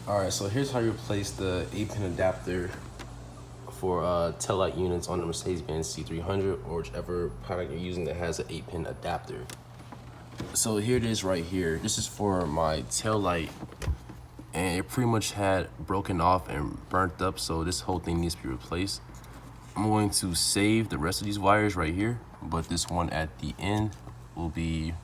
All right, so here's how you replace the 8-pin adapter for tail light units on the Mercedes-Benz C300 or whichever product you're using that has an 8-pin adapter. So here it is right here. This is for my tail light, and it pretty much had broken off and burnt up, so this whole thing needs to be replaced. I'm going to save the rest of these wires right here, but this one at the end will be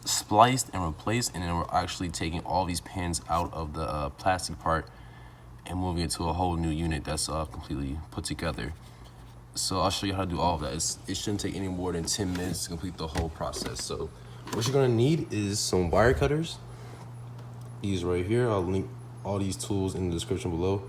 spliced and replaced, and then we're actually taking all these pins out of the plastic part and moving it to a whole new unit that's completely put together. So I'll show you how to do all of that. It shouldn't take any more than 10 minutes to complete the whole process. So what you're gonna need is some wire cutters. These right here, I'll link all these tools in the description below.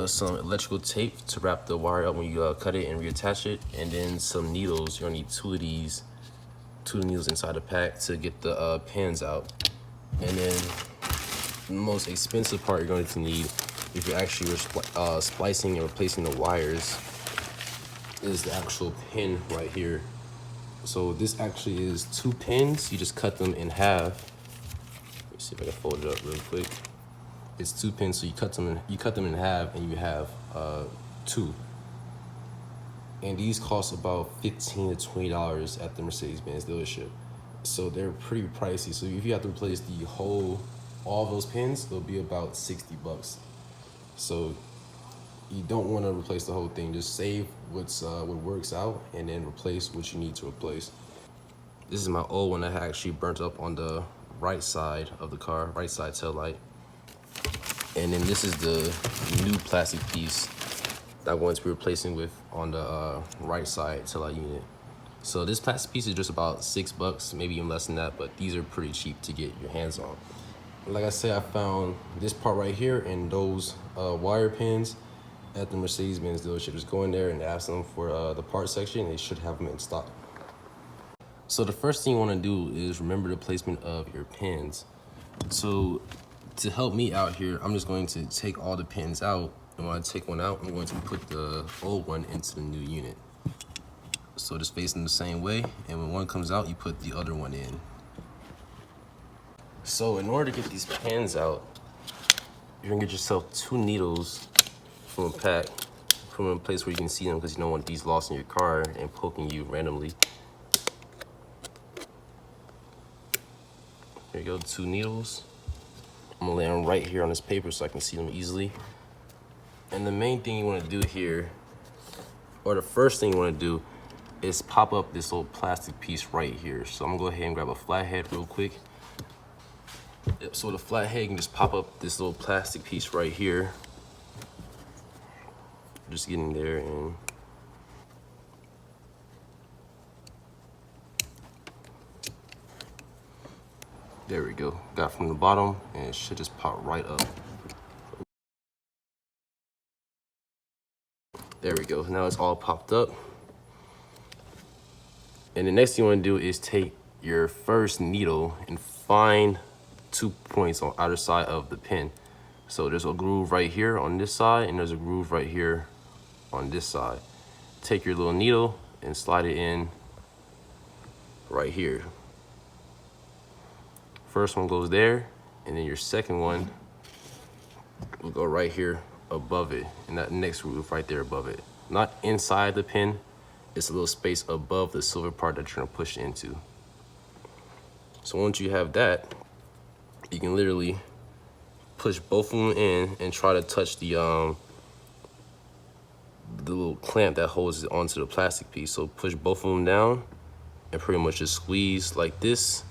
Some electrical tape to wrap the wire up when you cut it and reattach it, and then some needles. You're gonna need two needles inside the pack to get the pins out. And then the most expensive part you're going to need if you're actually splicing and replacing the wires is the actual pin right here. So this actually is 2 pins. You just cut them in half. Let me see if I can fold it up real quick. It's 2 pins, so you cut them in half, and you have 2. And these cost about $15 to $20 at the Mercedes-Benz dealership. So they're pretty pricey. So if you have to replace all those pins, it'll be about 60 bucks. So you don't want to replace the whole thing. Just save what works out and then replace what you need to replace. This is my old one that had actually burnt up on the right side of the car, right side tail light. And then this is the new plastic piece that I'm going to be replacing with on the right side tail light unit. So this plastic piece is just about 6 bucks, maybe even less than that, but these are pretty cheap to get your hands on. Like I said, I found this part right here and those wire pins at the Mercedes-Benz dealership. Just go in there and ask them for the part section. They should have them in stock. So the first thing you want to do is remember the placement of your pins. So to help me out here, I'm just going to take all the pins out. And when I take one out, I'm going to put the old one into the new unit. So just face them the same way, and when one comes out, you put the other one in. So in order to get these pins out, you're gonna get yourself 2 needles from a pack, from a place where you can see them, because you don't want these lost in your car and poking you randomly. There you go, 2 needles. I'm gonna lay them right here on this paper so I can see them easily. And the main thing you wanna do here, or the first thing you wanna do, is pop up this little plastic piece right here. So I'm gonna go ahead and grab a flathead real quick. So with a flathead, you can just pop up this little plastic piece right here. Just get in there and there we go. Got it from the bottom, and it should just pop right up. There we go. Now it's all popped up. And the next thing you want to do is take your first needle and find 2 points on either side of the pin. So there's a groove right here on this side, and there's a groove right here on this side. Take your little needle and slide it in right here. First one goes there, and then your second one will go right here above it, and that next groove right there above it. Not inside the pin. It's a little space above the silver part that you're gonna push into. So once you have that, you can literally push both of them in and try to touch the little clamp that holds it onto the plastic piece. So push both of them down and pretty much just squeeze like this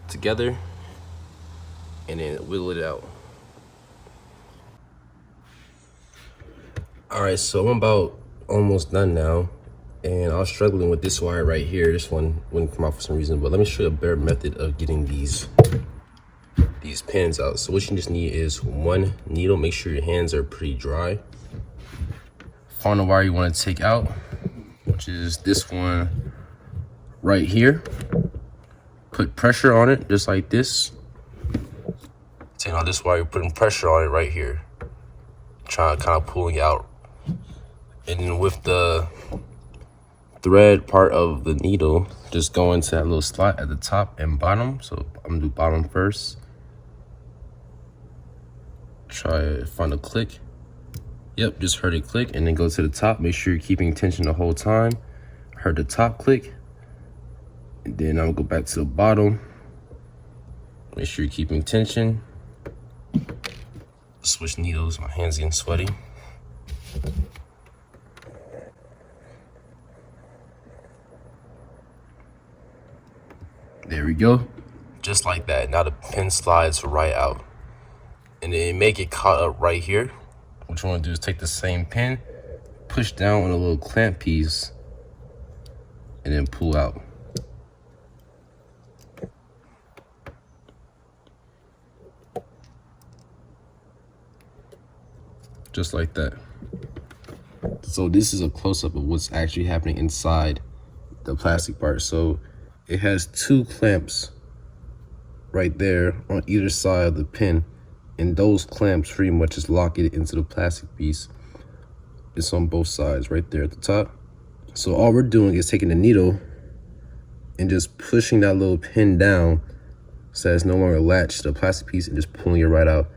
together, and then whittle it out. All right, so I'm about almost done now, and I was struggling with this wire right here. This one wouldn't come out for some reason, but let me show you a better method of getting these pins out. So what you just need is 1 needle. Make sure your hands are pretty dry. Find the wire you want to take out, which is this one right here. Put pressure on it just like this. Take out this wire, you're putting pressure on it right here, trying to kind of pulling out. And then with the thread part of the needle, just go into that little slot at the top and bottom. So I'm gonna do bottom first, Try to find a click. Yep, just heard it click, and then go to the top. Make sure you're keeping tension the whole time. Heard the top click, and then I'll go back to the bottom. Make sure you're keeping tension. Switch needles, my hands getting sweaty. There we go. Just like that. Now the pin slides right out. And then make it caught up right here. What you want to do is take the same pin, push down on a little clamp piece, and then pull out. Just like that. So this is a close-up of what's actually happening inside the plastic part. So it has two clamps right there on either side of the pin, and those clamps pretty much just lock it into the plastic piece. It's on both sides right there at the top. So all we're doing is taking the needle and just pushing that little pin down so that it's no longer latched to the plastic piece, and just pulling it right out.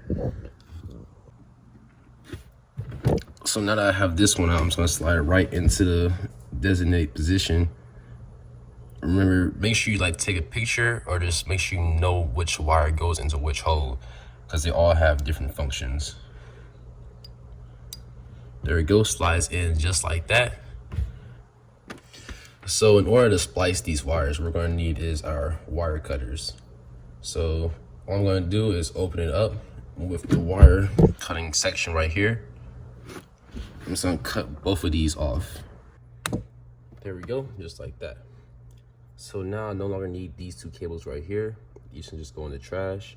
So now that I have this one out, I'm just gonna slide it right into the designated position. Remember, make sure you like take a picture, or just make sure you know which wire goes into which hole, because they all have different functions. There we go, slides in just like that. So in order to splice these wires, what we're gonna need is our wire cutters. So all I'm gonna do is open it up with the wire cutting section right here. I'm just gonna cut both of these off. There we go, just like that. So now I no longer need these two cables right here. These can just go in the trash.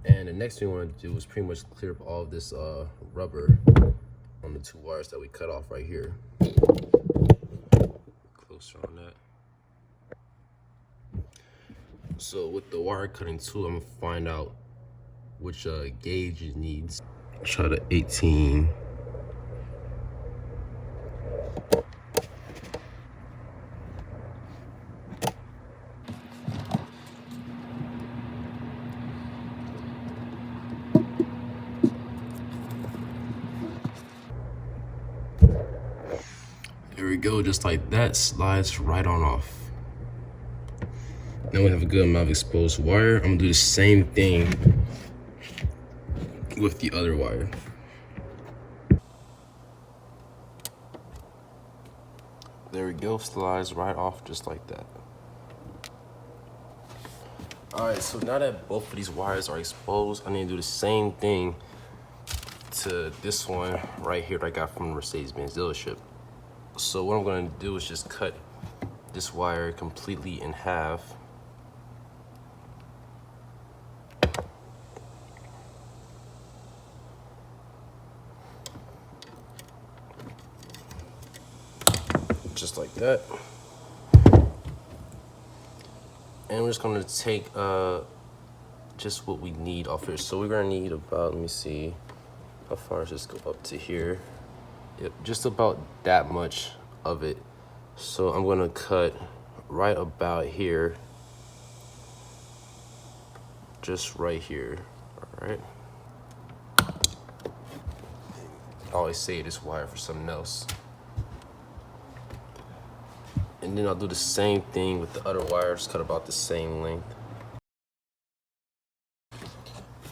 And the next thing we want to do is pretty much clear up all of this rubber on the two wires that we cut off right here. Closer on that. So with the wire cutting tool, I'm gonna find out which gauge it needs. Try the 18. There we go, just like that, slides right on off. Now we have a good amount of exposed wire. I'm gonna do the same thing with the other wire. There we go, slides right off just like that. All right, so now that both of these wires are exposed, I need to do the same thing to this one right here that I got from the Mercedes-Benz dealership. So what I'm gonna do is just cut this wire completely in half. Just like that. And we're just gonna take just what we need off here. So we're gonna need about, let me see, how far does this go up to here? Yep, just about that much of it. So I'm gonna cut right about here, just right here, all right? I always say this wire for something else. And then I'll do the same thing with the other wire, just cut about the same length.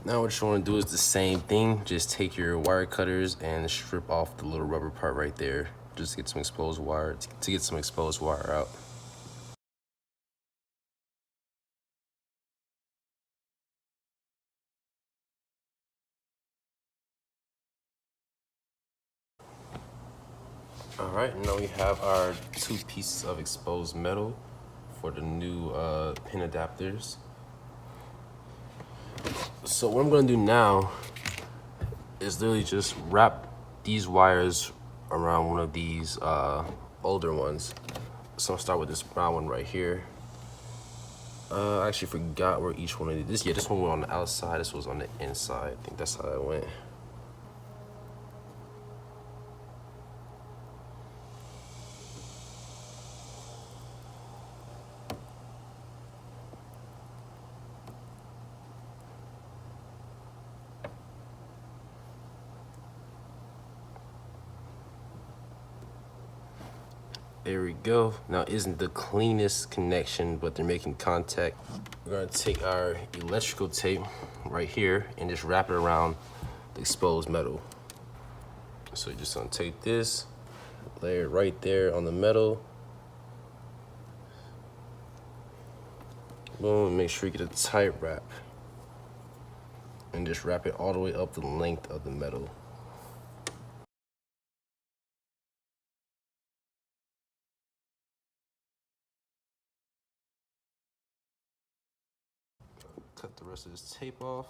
Now what you want to do is the same thing, just take your wire cutters and strip off the little rubber part right there, just to get some exposed wire, out. All right, now we have our two pieces of exposed metal for the new pin adapters. So what I'm gonna do now is literally just wrap these wires around one of these older ones. So I'll start with this brown one right here. I actually forgot where each one of these, this one went on the outside, this was on the inside. I think that's how it went. There we go. Now isn't the cleanest connection, but they're making contact. We're gonna take our electrical tape right here and just wrap it around the exposed metal. So you're just gonna take this, lay it right there on the metal. Boom, make sure you get a tight wrap. And just wrap it all the way up the length of the metal. Cut the rest of this tape off.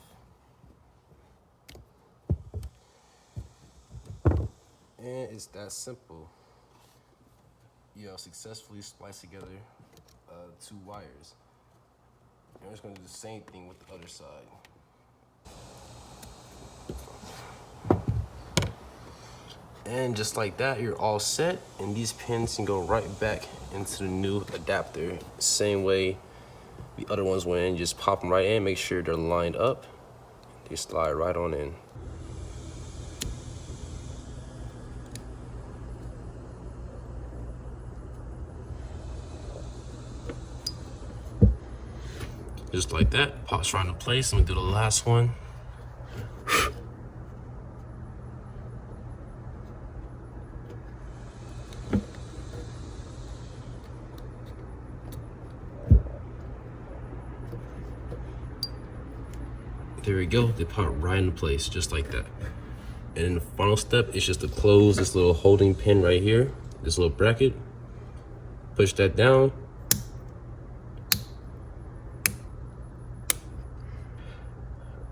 And it's that simple. You successfully splice together 2 wires. And we're just gonna do the same thing with the other side. And just like that, you're all set. And these pins can go right back into the new adapter. Same way the other ones went in, just pop them right in, make sure they're lined up. They slide right on in. Just like that, pops right into place. I'm gonna do the last one. There we go, they pop right into place, just like that. And then the final step is just to close this little holding pin right here, this little bracket. Push that down.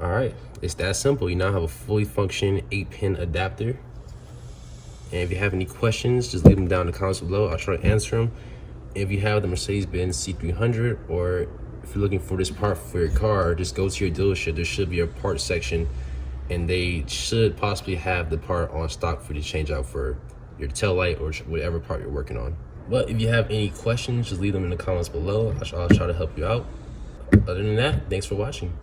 All right, it's that simple. You now have a fully functioning 8-pin adapter. And if you have any questions, just leave them down in the comments below. I'll try to answer them. If you have the Mercedes-Benz C300, or if you're looking for this part for your car, just go to your dealership. There should be a part section, and they should possibly have the part on stock for you to change out for your tail light or whatever part you're working on. But if you have any questions, just leave them in the comments below. I'll try to help you out. Other than that, thanks for watching.